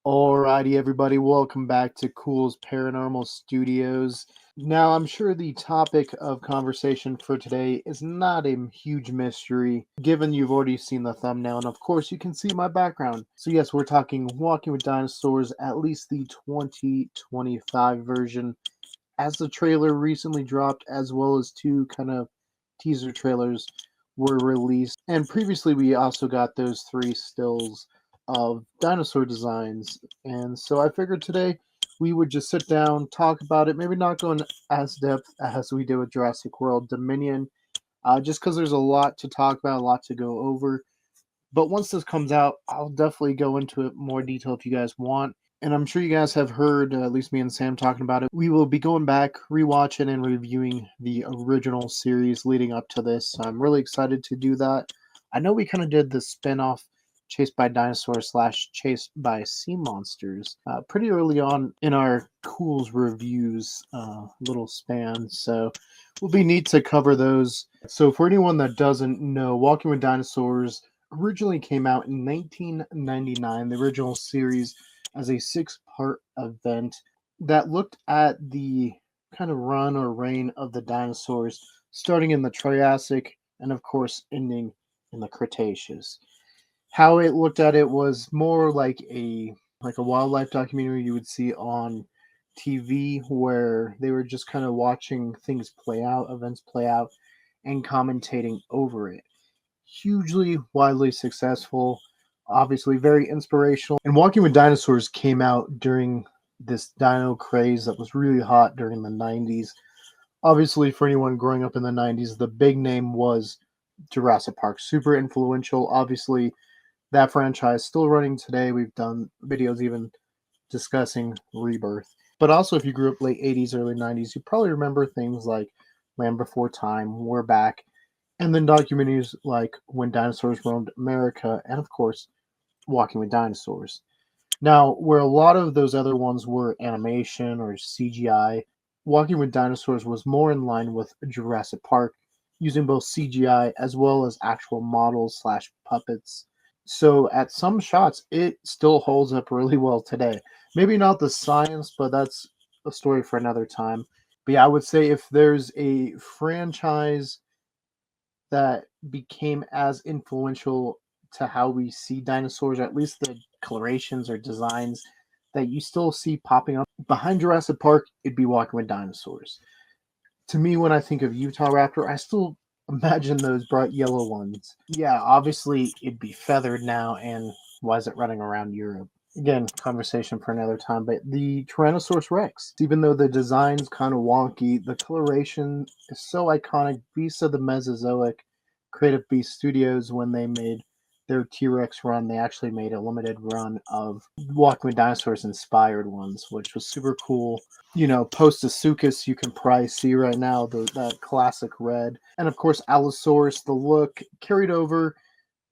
Alrighty, everybody, welcome back to Culz Paranormal Studios. Now, I'm sure the topic of conversation for today is not a huge mystery, given you've already seen the thumbnail, and of course, you can see my background. So, yes, we're talking Walking with Dinosaurs, at least the 2025 version, as the trailer recently dropped, as well as two kind of teaser trailers were released. And previously, we also got those three stills of dinosaur designs. And so I figured today we would just sit down, talk about it, maybe not go in as depth as we did with Jurassic World Dominion, just because there's a lot to talk about, a lot to go over. But once this comes out, I'll definitely go into it more detail if you guys want. And I'm sure you guys have heard, at least me and Sam talking about it. We will be going back, rewatching, and reviewing the original series leading up to this. So I'm really excited to do that. I know we kind of did the spin off Chased by Dinosaurs / Chased by Sea Monsters pretty early on in our Cools reviews little span. So it will be neat to cover those. So for anyone that doesn't know, Walking with Dinosaurs originally came out in 1999, the original series, as a six-part event that looked at the kind of run or reign of the dinosaurs, starting in the Triassic and, of course, ending in the Cretaceous. How it looked at it was more like a wildlife documentary you would see on TV, where they were just kind of watching things play out, events play out, and commentating over it. Hugely widely successful, obviously very inspirational. And Walking with Dinosaurs came out during this dino craze that was really hot during the 90s. Obviously, for anyone growing up in the 90s, the big name was Jurassic Park. Super influential. Obviously, that franchise still running today. We've done videos even discussing Rebirth. But also, if you grew up late 80s, early 90s, you probably remember things like Land Before Time, We're Back, and then documentaries like When Dinosaurs Roamed America, and of course, Walking with Dinosaurs. Now, where a lot of those other ones were animation or CGI, Walking with Dinosaurs was more in line with Jurassic Park, using both CGI as well as actual models / puppets. So at some shots, it still holds up really well today. Maybe not the science, but that's a story for another time. But yeah, I would say if there's a franchise that became as influential to how we see dinosaurs, or at least the colorations or designs that you still see popping up behind Jurassic Park, it'd be Walking with Dinosaurs. To me, when I think of Utah Raptor, I still imagine those bright yellow ones. Yeah, obviously it'd be feathered now, and why is it running around Europe? Again, conversation for another time, but the Tyrannosaurus Rex, even though the design's kind of wonky, the coloration is so iconic. Beasts of the Mesozoic, Creative Beast Studios, when they made their T-Rex run, they actually made a limited run of Walking with Dinosaurs inspired ones, which was super cool. You know, Postosuchus you can probably see right now, that classic red. And of course, Allosaurus, the look carried over,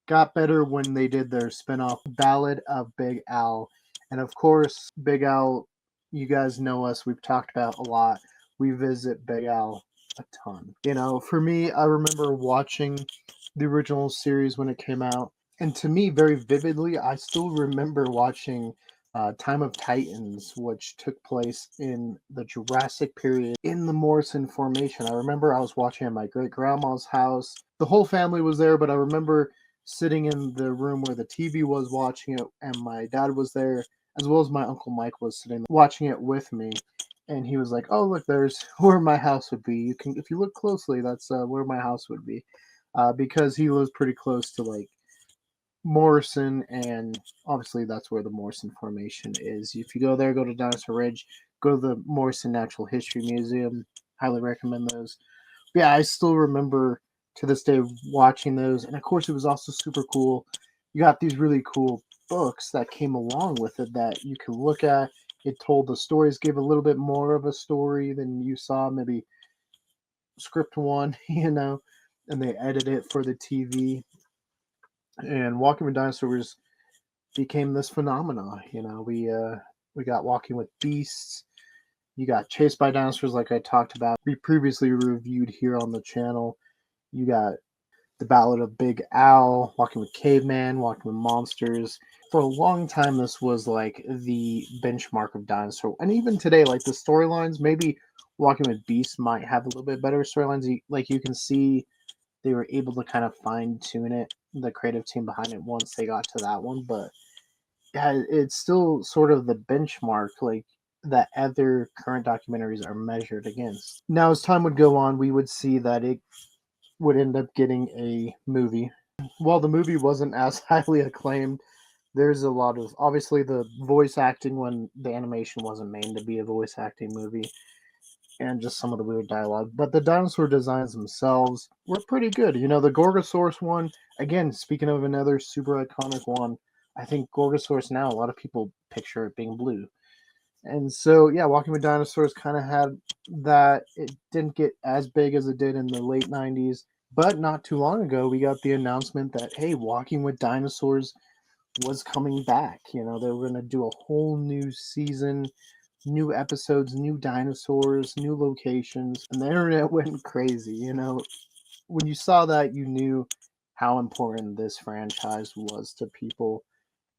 got better when they did their spin-off Ballad of Big Al. And of course, Big Al, you guys know us, we've talked about a lot. We visit Big Al a ton. You know, for me, I remember watching the original series when it came out. And to me, very vividly, I still remember watching Time of Titans, which took place in the Jurassic period in the Morrison Formation. I remember I was watching at my great grandma's house. The whole family was there, but I remember sitting in the room where the TV was watching it, and my dad was there, as well as my uncle Mike was sitting there watching it with me. And he was like, "Oh, look, there's where my house would be. You can, if you look closely, that's where my house would be," because he lives pretty close to like Morrison, and obviously that's where the Morrison Formation is. If you go there, go to Dinosaur Ridge, go to the Morrison Natural History Museum. Highly recommend those. But yeah, I still remember to this day watching those, and of course, it was also super cool. You got these really cool books that came along with it that you could look at. It told the stories, gave a little bit more of a story than you saw maybe script one, and they edited it for the TV. And Walking with Dinosaurs became this phenomena. We got Walking with Beasts. You got Chased by Dinosaurs, like I talked about. We previously reviewed here on the channel. You got The Ballad of Big Al, Walking with Caveman, Walking with Monsters. For a long time, this was like the benchmark of dinosaur. And even today, like the storylines, maybe Walking with Beasts might have a little bit better storylines. Like you can see they were able to kind of fine tune it, the creative team behind it, once they got to that one. But yeah, it's still sort of the benchmark, like that other current documentaries are measured against. Now, as time would go on, we would see that it would end up getting a movie. While the movie wasn't as highly acclaimed, there's a lot of obviously the voice acting when the animation wasn't made to be a voice acting movie, and just some of the weird dialogue. But the dinosaur designs themselves were pretty good. You know, the Gorgosaurus one, again, speaking of another super iconic one, I think Gorgosaurus now, a lot of people picture it being blue. And so, yeah, Walking with Dinosaurs kind of had that. It didn't get as big as it did in the late 90s. But not too long ago, we got the announcement that, hey, Walking with Dinosaurs was coming back. You know, they were going to do a whole new season, new episodes, new dinosaurs, new locations. And the internet went crazy. You know, when you saw that, you knew how important this franchise was to people.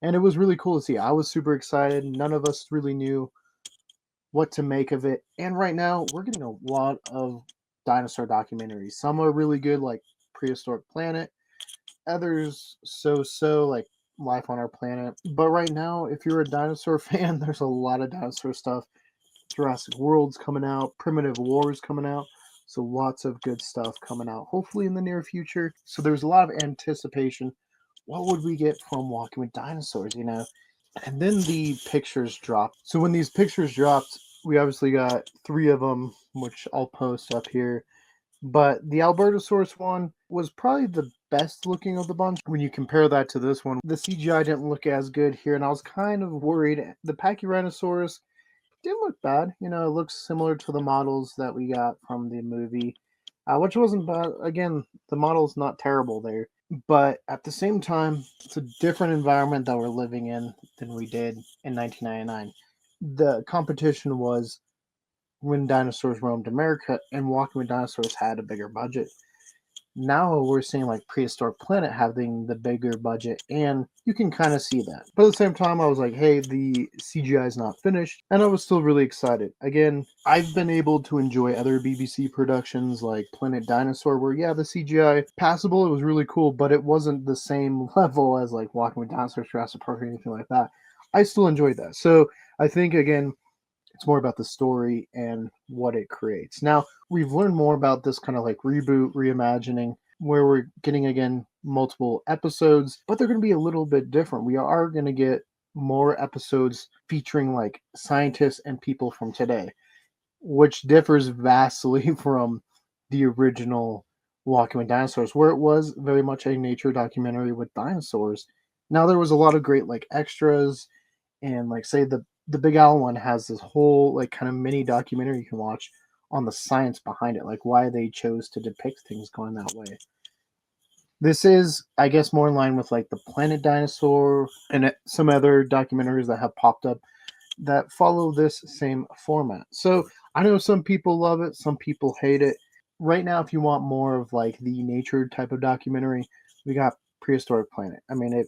And it was really cool to see. I was super excited. None of us really knew what to make of it. And right now, we're getting a lot of dinosaur documentaries. Some are really good, like Prehistoric Planet. Others so, like Life on Our Planet. But right now, if you're a dinosaur fan, there's a lot of dinosaur stuff. Jurassic World's coming out, Primitive War's coming out. So lots of good stuff coming out, hopefully in the near future. So there's a lot of anticipation. What would we get from Walking with Dinosaurs, you know? And then the pictures dropped. So when these pictures dropped, we obviously got three of them, which I'll post up here. But the Albertosaurus one was probably the best looking of the bunch. When you compare that to this one, the CGI didn't look as good here, and I was kind of worried. The Pachyrhinosaurus didn't look bad. You know, it looks similar to the models that we got from the movie, which wasn't bad. Again, the model's not terrible there. But at the same time, it's a different environment that we're living in than we did in 1999. The competition was When Dinosaurs Roamed America, and Walking with Dinosaurs had a bigger budget. Now we're seeing like Prehistoric Planet having the bigger budget, and you can kind of see that. But at the same time, I was like, hey, the CGI is not finished, and I was still really excited. Again, I've been able to enjoy other BBC productions like Planet Dinosaur, where, yeah, the CGI passable, it was really cool, but it wasn't the same level as like Walking with Dinosaurs, Jurassic Park, or anything like that. I still enjoyed that. So I think, again, it's more about the story and what it creates. Now, we've learned more about this kind of like reboot, reimagining, where we're getting, again, multiple episodes, but they're going to be a little bit different. We are going to get more episodes featuring like scientists and people from today, which differs vastly from the original Walking with Dinosaurs, where it was very much a nature documentary with dinosaurs. Now, there was a lot of great like extras, and like say the Big Owl one has this whole like kind of mini documentary you can watch on the science behind it, like why they chose to depict things going that way. This is, I guess, more in line with like the Planet Dinosaur and some other documentaries that have popped up that follow this same format. So I know some people love it, some people hate it. Right now, if you want more of like the nature type of documentary, we got Prehistoric Planet. I mean, it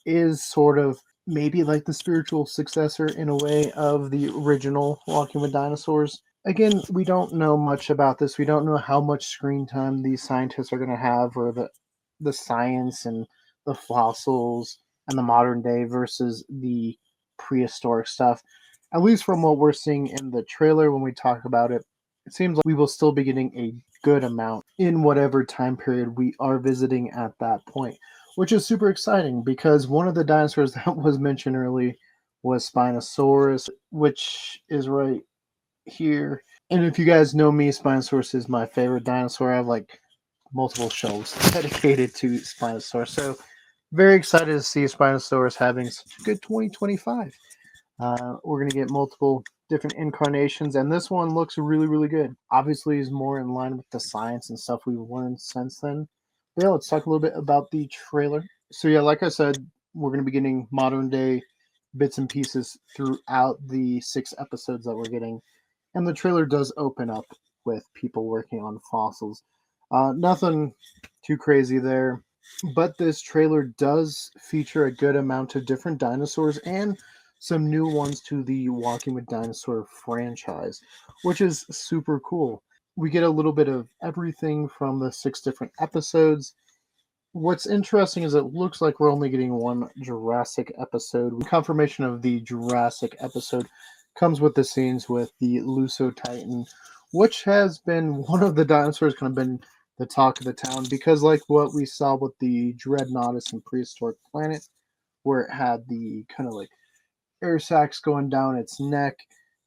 is sort of maybe like the spiritual successor in a way of the original Walking with Dinosaurs. Again, we don't know much about this. We don't know how much screen time these scientists are going to have, or the science and the fossils and the modern day versus the prehistoric stuff. At least from what we're seeing in the trailer when we talk about it, it seems like we will still be getting a good amount in whatever time period we are visiting at that point, which is super exciting because one of the dinosaurs that was mentioned early was Spinosaurus, which is right here. And if you guys know me, Spinosaurus is my favorite dinosaur. I have like multiple shelves dedicated to Spinosaurus. So very excited to see Spinosaurus having such a good 2025. We're going to get multiple different incarnations, and this one looks really, really good. Obviously, is more in line with the science and stuff we've learned since then. But yeah, let's talk a little bit about the trailer. So yeah, like I said, we're going to be getting modern day bits and pieces throughout the 6 episodes that we're getting. And the trailer does open up with people working on fossils. Nothing too crazy there. But this trailer does feature a good amount of different dinosaurs and some new ones to the Walking with Dinosaur franchise, which is super cool. We get a little bit of everything from the 6 different episodes. What's interesting is it looks like we're only getting one Jurassic episode. Confirmation of the Jurassic episode comes with the scenes with the Luso-Titan, which has been one of the dinosaurs kind of been the talk of the town because, like what we saw with the Dreadnoughtus in Prehistoric Planet, where it had the kind of like air sacs going down its neck,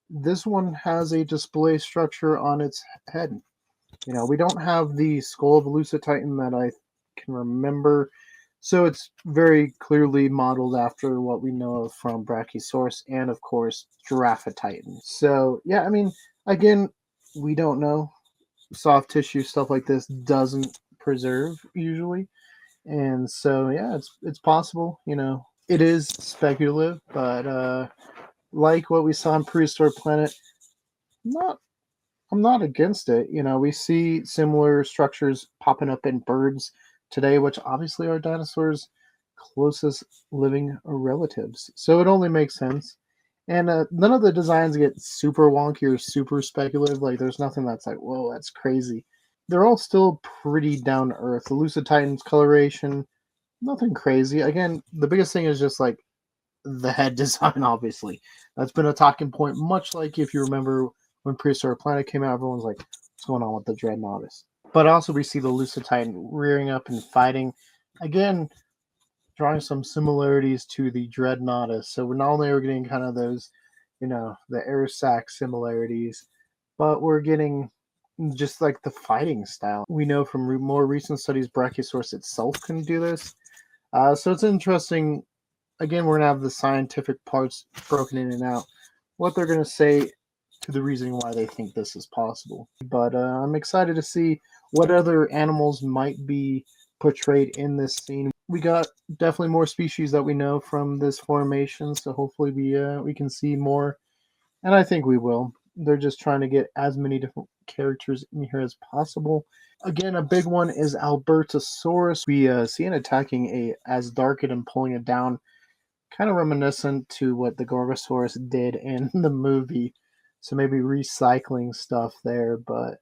this one has a display structure on its head. We don't have the skull of Luso-Titan that I can remember. So it's very clearly modeled after what we know of from Brachiosaurus and, of course, Giraffatitan. So, yeah, I mean, again, we don't know. Soft tissue stuff like this doesn't preserve usually. And so, yeah, it's possible. It is speculative, but like what we saw in Prehistoric Planet, not I'm not against it. We see similar structures popping up in birds today, which obviously are dinosaurs' closest living relatives. So it only makes sense. And none of the designs get super wonky or super speculative. Like, there's nothing that's like, whoa, that's crazy. They're all still pretty down to earth. The Lucid Titan's coloration, nothing crazy. Again, the biggest thing is just like the head design, obviously. That's been a talking point, much like if you remember when Prehistoric Planet came out, everyone's like, what's going on with the Dreadnoughtus? But also, we see the Lucid Titan rearing up and fighting. Again, drawing some similarities to the Dreadnoughtus. So we're not only are getting kind of those, the air sac similarities, but we're getting just like the fighting style. We know from more recent studies, Brachiosaurus itself can do this. So it's interesting. Again, we're going to have the scientific parts broken in and out. What they're going to say to the reasoning why they think this is possible. But I'm excited to see what other animals might be portrayed in this scene. We got definitely more species that we know from this formation, so hopefully we can see more, and I think we will. They're just trying to get as many different characters in here as possible. Again, a big one is Albertosaurus. We see it attacking a Asdarchid and pulling it down, kind of reminiscent to what the Gorgosaurus did in the movie. So maybe recycling stuff there, but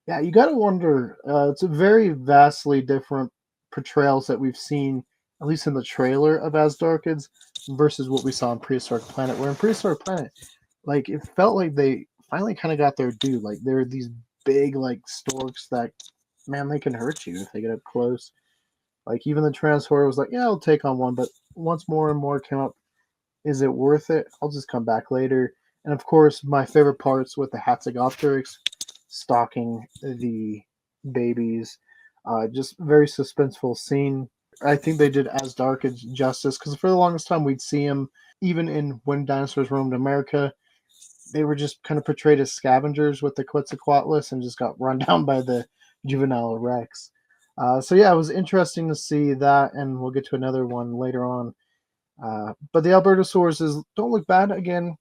yeah, you got to wonder. It's a very vastly different portrayals that we've seen, at least in the trailer of Asdarchids, versus what we saw in Prehistoric Planet. Where in Prehistoric Planet, like it felt like they finally kind of got their due. Like there are these big like storks that, man, they can hurt you if they get up close. Like even the Tyrannosaurus was like, yeah, I'll take on one, but once more and more came up, is it worth it? I'll just come back later. And of course, my favorite parts with the Hatzegopteryx stalking the babies. Just very suspenseful scene. I think they did Asdarchid justice because for the longest time we'd see him even in When Dinosaurs Roamed America. They were just kind of portrayed as scavengers with the Quetzalcoatlus and just got run down by the juvenile Rex. So yeah, it was interesting to see that, and we'll get to another one later on. But the Albertosaurus don't look bad. Again,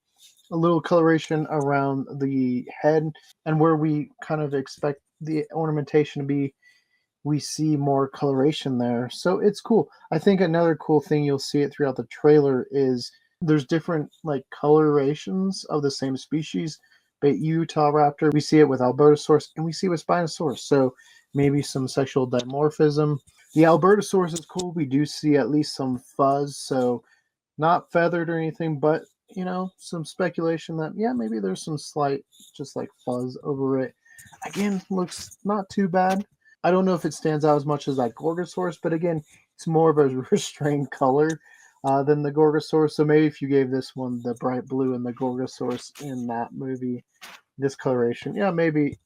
a little coloration around the head and where we kind of expect the ornamentation to be. We see more coloration there, so it's cool. I think another cool thing you'll see it throughout the trailer is there's different like colorations of the same species. But Utah Raptor, we see it with Albertosaurus and we see it with Spinosaurus. So maybe some sexual dimorphism. The Albertosaurus is cool. We do see at least some fuzz, so not feathered or anything, but some speculation that yeah, maybe there's some slight just like fuzz over it. Again, looks not too bad. I don't know if it stands out as much as that Gorgosaurus, but again, it's more of a restrained color than the Gorgosaurus. So maybe if you gave this one the bright blue and the Gorgosaurus in that movie, this coloration, yeah, maybe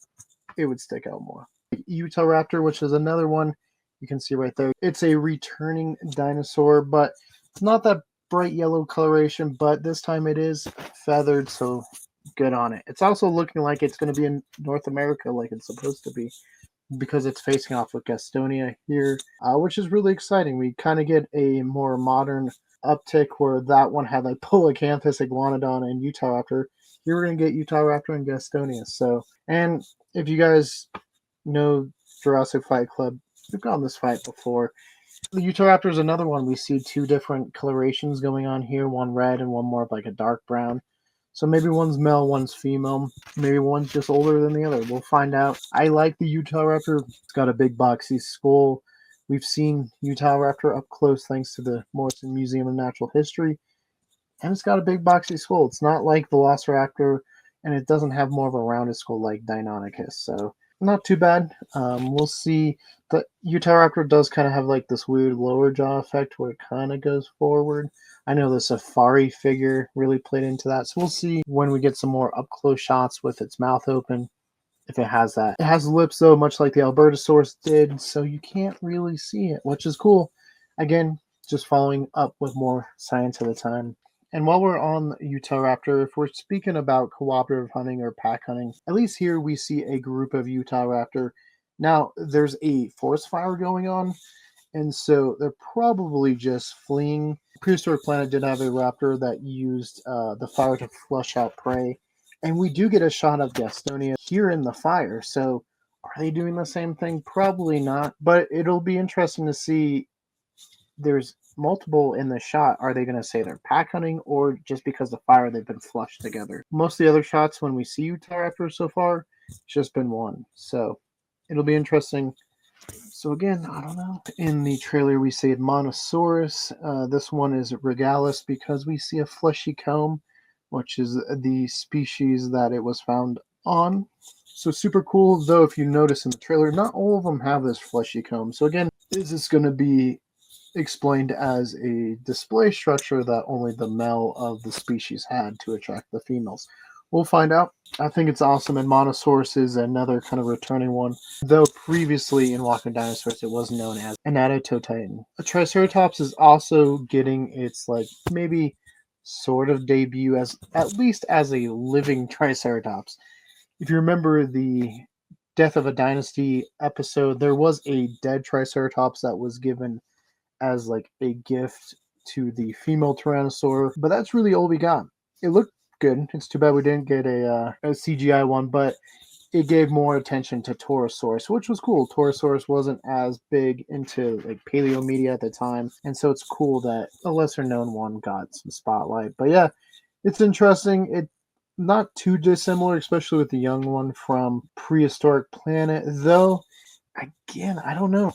it would stick out more. Utah Raptor, which is another one you can see right there. It's a returning dinosaur, but it's not that bright yellow coloration, but this time it is feathered, so good on it. It's also looking like it's going to be in North America like it's supposed to be because it's facing off with Gastonia here, which is really exciting. We kind of get a more modern uptick where that one had like Polacanthus, Iguanodon, and Utah Raptor. Here we're going to get Utah Raptor and Gastonia. So, and if you guys know Jurassic Fight Club. We've gotten this fight before. The Utahraptor is another one. We see two different colorations going on here, one red and one more of like a dark brown. So maybe one's male, one's female. Maybe one's just older than the other. We'll find out. I like the Utahraptor. It's got a big boxy skull. We've seen Utahraptor up close thanks to the Morrison Museum of Natural History. And it's got a big boxy skull. It's not like Velociraptor, and it doesn't have more of a rounded skull like Deinonychus. So not too bad. We'll see. The Utahraptor does kind of have like this weird lower jaw effect where it kind of goes forward. I know the safari figure really played into that. So we'll see when we get some more up close shots with its mouth open if it has that. It has lips though, much like the Albertosaurus did, so you can't really see it, which is cool. Again, just following up with more science at a time. And while we're on Utahraptor, if we're speaking about cooperative hunting or pack hunting, at least here we see a group of Utahraptor. Now, there's a forest fire going on, and so they're probably just fleeing. Prehistoric Planet did have a raptor that used the fire to flush out prey. And we do get a shot of Gastonia here in the fire. So are they doing the same thing? Probably not. But it'll be interesting to see. There's multiple in the shot. Are they going to say they're pack hunting or just because the fire they've been flushed together? Most of the other shots when we see Utahraptor so far, it's just been one. So it'll be interesting. So again, I don't know. In the trailer, we see Monosaurus. This one is Regalis because we see a fleshy comb, which is the species that it was found on. So super cool, though, if you notice in the trailer, not all of them have this fleshy comb. So again, is this going to be explained as a display structure that only the male of the species had to attract the females? We'll find out. I think it's awesome, and Monosaurus is another kind of returning one. Though previously in Walking Dinosaurs, it was known as an Adatotitan. A Triceratops is also getting its, like, maybe sort of debut as, at least as a living Triceratops. If you remember the Death of a Dynasty episode, there was a dead Triceratops that was given as, like, a gift to the female Tyrannosaur, but that's really all we got. It looked good. It's too bad we didn't get a CGI one, but it gave more attention to Torosaurus, which was cool. Torosaurus wasn't as big into like paleo media at the time, and so it's cool that a lesser known one got some spotlight. But yeah, it's interesting. It not too dissimilar, especially with the young one from Prehistoric Planet, though. Again, I don't know.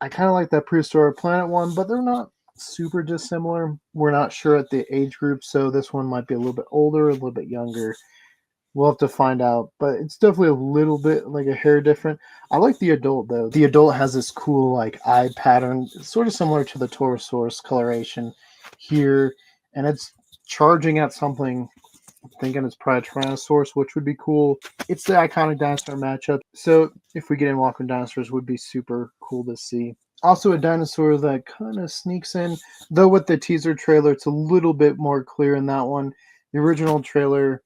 I kind of like that Prehistoric Planet one, but they're not super dissimilar. We're not sure at the age group, so this one might be a little bit older, a little bit younger. We'll have to find out, but it's definitely a little bit like a hair different. I like the adult though. The adult has this cool like eye pattern, sort of similar to the Torosaurus coloration here, and it's charging at something. I'm thinking it's probably Tyrannosaurus, which would be cool. It's the iconic dinosaur matchup, so if we get in Walking Dinosaurs, would be super cool to see. Also, a dinosaur that kind of sneaks in, though with the teaser trailer, it's a little bit more clear in that one. The original trailer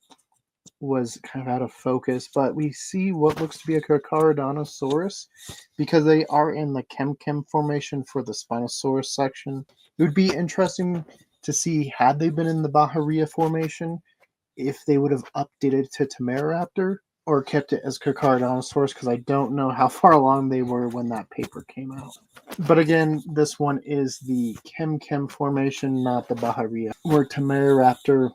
was kind of out of focus, but we see what looks to be a Carnac because they are in the Chem formation for the Spinosaurus section. It would be interesting to see, had they been in the Bahariya formation, if they would have updated to Tamaraptor or kept it as Carnac, because I don't know how far along they were when that paper came out. But again, this one is the Chem formation, not the Bahariya, where Tamaraptor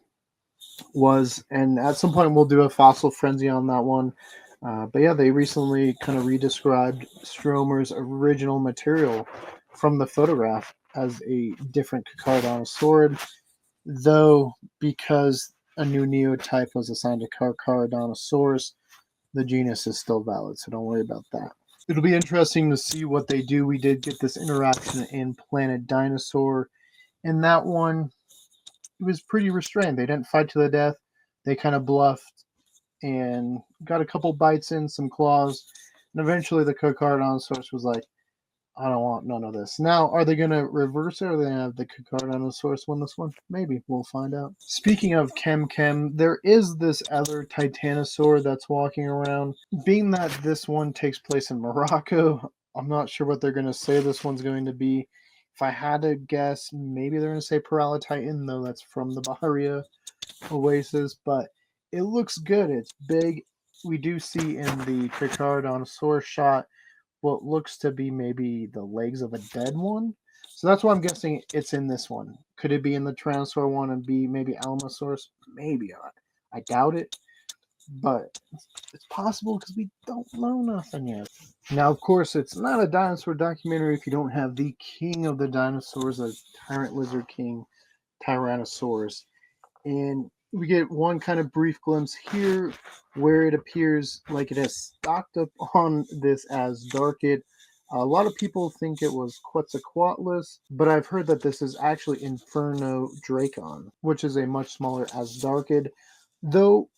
was, and at some point we'll do a fossil frenzy on that one. But yeah, they recently kind of redescribed Stromer's original material from the photograph as a different Carcharodontosaurus, though because a new neotype was assigned to Carcharodontosaurus, the genus is still valid, so don't worry about that. It'll be interesting to see what they do. We did get this interaction in Planet Dinosaur, and that one, it was pretty restrained. They didn't fight to the death. They kind of bluffed and got a couple bites in, some claws, and eventually the Carcharodontosaurus was like, I don't want none of this. Now, are they going to reverse it, or are they going to have the Carcharodontosaurus win this one? Maybe. We'll find out. Speaking of Chem, there is this other Titanosaur that's walking around. Being that this one takes place in Morocco, I'm not sure what they're going to say this one's going to be. If I had to guess, maybe they're going to say Paralititan, though that's from the Bahariya Oasis, but it looks good. It's big. We do see in the Carcharodontosaurus shot what looks to be maybe the legs of a dead one. So that's why I'm guessing it's in this one. Could it be in the Tyrannosaur one and be maybe Alamosaurus? Maybe. I doubt it, but it's possible because we don't know nothing yet. Now, of course, it's not a dinosaur documentary if you don't have the king of the dinosaurs, the tyrant lizard king, Tyrannosaurus. And we get one kind of brief glimpse here where it appears like it has stocked up on this Asdarkid. A lot of people think it was Quetzalcoatlus, but I've heard that this is actually Inferno Dracon, which is a much smaller Asdarkid, though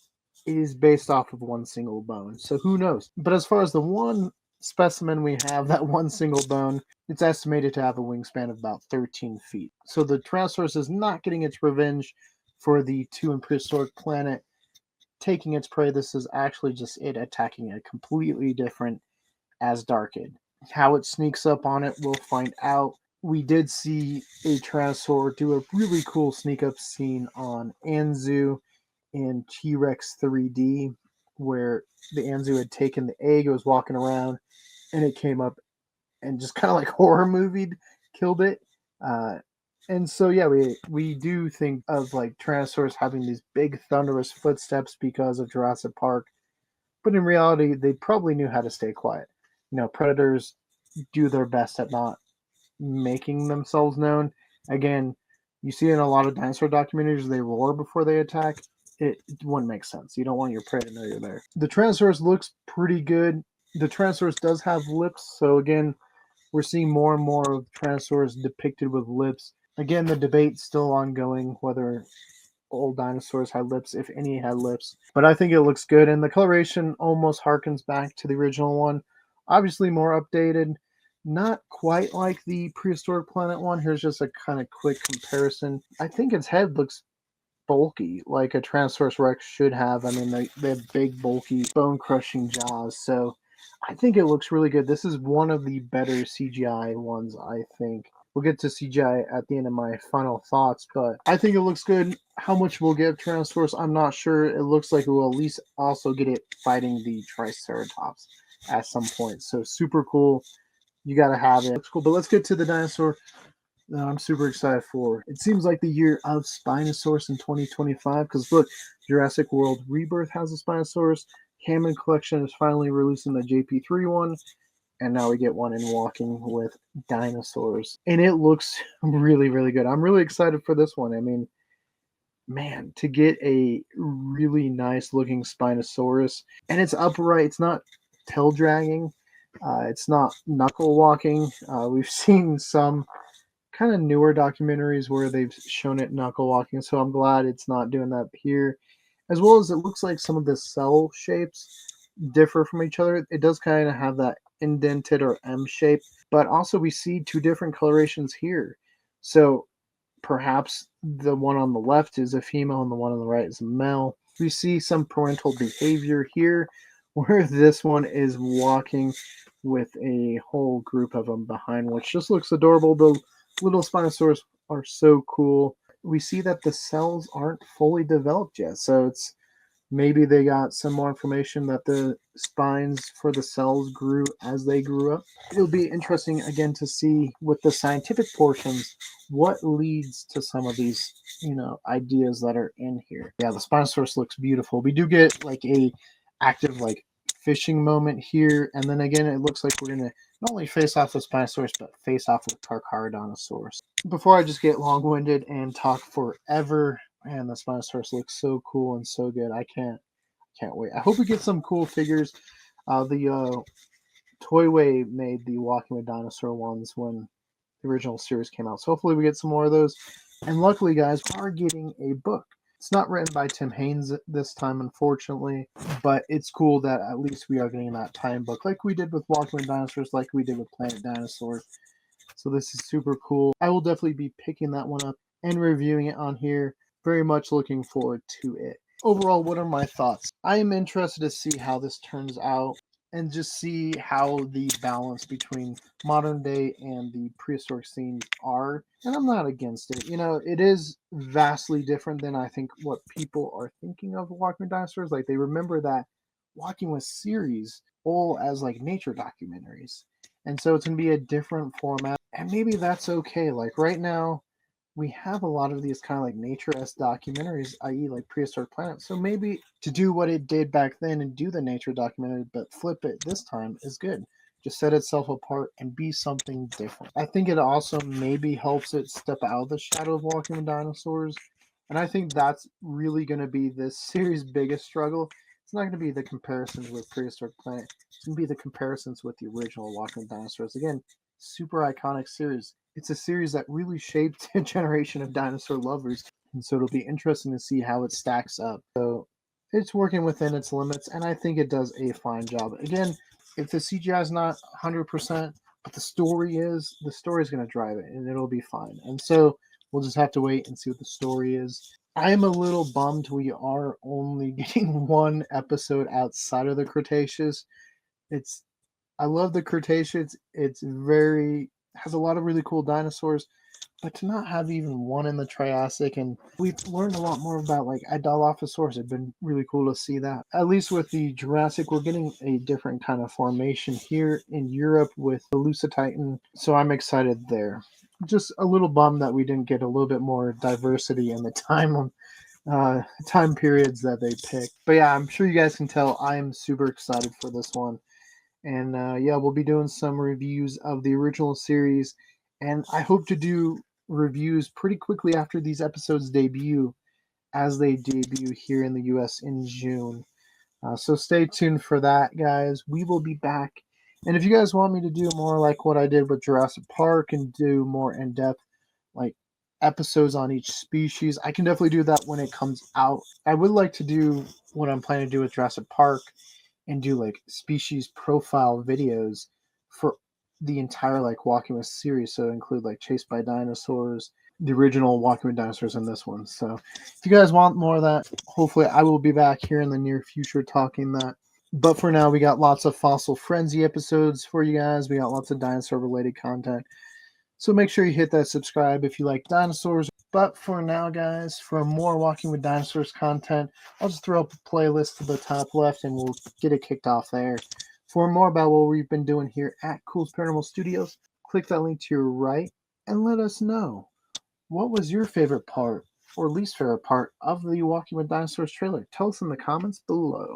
it is based off of one single bone, so who knows. But as far as the one specimen we have, that one single bone, it's estimated to have a wingspan of about 13 feet. So the Tyrannosaurus is not getting its revenge for the two in prehistoric planet taking its prey. This is actually just it attacking a completely different Asdarkid. How it sneaks up on it, we'll find out. We did see a Tyrannosaur do a really cool sneak up scene on Anzu in T-Rex 3D, where the Anzu had taken the egg, it was walking around, and it came up and just kind of like horror movie killed it. And so yeah, we do think of like Tyrannosaurus having these big thunderous footsteps because of Jurassic Park, but in reality, they probably knew how to stay quiet. You know, predators do their best at not making themselves known. Again, you see in a lot of dinosaur documentaries, they roar before they attack. It wouldn't make sense. You don't want your prey to know you're there. The Tyrannosaurus looks pretty good. The Tyrannosaurus does have lips, so again, we're seeing more and more of Tyrannosaurus depicted with lips. Again, the debate's still ongoing whether old dinosaurs had lips, if any had lips. But I think it looks good, and the coloration almost harkens back to the original one. Obviously, more updated. Not quite like the prehistoric planet one. Here's just a kind of quick comparison. I think its head looks bulky, like a Tyrannosaurus Rex should have. I mean, they have big, bulky, bone-crushing jaws, so I think it looks really good. This is one of the better CGI ones, I think. We'll get to CGI at the end of my final thoughts, but I think it looks good. How much we'll get Tyrannosaurus, I'm not sure. It looks like we'll at least also get it fighting the Triceratops at some point. So super cool. You gotta have it. Looks cool. But let's get to the dinosaur that I'm super excited for. It seems like the year of Spinosaurus in 2025 because look, Jurassic World Rebirth has a Spinosaurus. Hammond Collection is finally releasing the JP3 one, and now we get one in Walking with Dinosaurs. And it looks really, really good. I'm really excited for this one. I mean, man, to get a really nice looking Spinosaurus, and it's upright, it's not tail dragging, it's not knuckle walking. We've seen some kind of newer documentaries where they've shown it knuckle walking, so I'm glad it's not doing that here. As well as it looks like some of the cell shapes differ from each other. It does kind of have that indented or M shape, but also we see two different colorations here. So perhaps the one on the left is a female and the one on the right is a male. We see some parental behavior here where this one is walking with a whole group of them behind, which just looks adorable. The little Spinosaurus are so cool. We see that the cells aren't fully developed yet, so it's maybe they got some more information that the spines for the cells grew as they grew up. It'll be interesting again to see with the scientific portions what leads to some of these, ideas that are in here. Yeah, the Spinosaurus looks beautiful. We do get like a active like fishing moment here, and then again it looks like we're gonna not only face off with Spinosaurus but face off with Carnac. Before I just get long-winded and talk forever, man, the Spinosaurus looks so cool and so good. I can't wait. I hope we get some cool figures. The Toyway made the Walking with Dinosaur ones when the original series came out. So hopefully we get some more of those. And luckily, guys, we are getting a book. It's not written by Tim Haynes this time, unfortunately, but it's cool that at least we are getting that time book like we did with Walking with Dinosaurs, like we did with Planet Dinosaur. So this is super cool. I will definitely be picking that one up and reviewing it on here. Very much looking forward to it. Overall, what are my thoughts? I am interested to see how this turns out and just see how the balance between modern day and the prehistoric scenes are. And I'm not against it. It is vastly different than I think what people are thinking of Walking with Dinosaurs. Like they remember that Walking with series all as like nature documentaries. And so it's going to be a different format. And maybe that's okay. Like right now, we have a lot of these kind of like nature-esque documentaries, i.e., like Prehistoric Planet. So maybe to do what it did back then and do the nature documentary, but flip it this time is good. Just set itself apart and be something different. I think it also maybe helps it step out of the shadow of Walking with Dinosaurs. And I think that's really going to be this series' biggest struggle. It's not going to be the comparisons with Prehistoric Planet. It's going to be the comparisons with the original Walking with Dinosaurs. Again, super iconic series. It's a series that really shaped a generation of dinosaur lovers. And so it'll be interesting to see how it stacks up. So it's working within its limits, and I think it does a fine job. Again, if the CGI is not 100%, but the story is going to drive it, and it'll be fine. And so we'll just have to wait and see what the story is. I'm a little bummed we are only getting one episode outside of the Cretaceous. I love the Cretaceous. It's very has a lot of really cool dinosaurs, but to not have even one in the Triassic, and we've learned a lot more about like Dilophosaurus. It'd been really cool to see that. At least with the Jurassic, we're getting a different kind of formation here in Europe with the Lucititan, so I'm excited there. Just a little bummed that we didn't get a little bit more diversity in the time periods that they picked. But yeah, I'm sure you guys can tell I am super excited for this one. And yeah, we'll be doing some reviews of the original series. And I hope to do reviews pretty quickly after these episodes debut, as they debut here in the US in June. So stay tuned for that, guys. We will be back. And if you guys want me to do more like what I did with Jurassic Park and do more in depth, like episodes on each species, I can definitely do that when it comes out. I would like to do what I'm planning to do with Jurassic Park and do like species profile videos for the entire like Walking with series. So include like Chased by Dinosaurs, the original Walking with Dinosaurs, and this one. So if you guys want more of that, hopefully I will be back here in the near future talking that. But for now, we got lots of Fossil Frenzy episodes for you guys. We got lots of dinosaur related content. So make sure you hit that subscribe if you like dinosaurs. But for now, guys, for more Walking with Dinosaurs content, I'll just throw up a playlist to the top left and we'll get it kicked off there. For more about what we've been doing here at Culz Paranormal Studios, click that link to your right and let us know. What was your favorite part or least favorite part of the Walking with Dinosaurs trailer? Tell us in the comments below.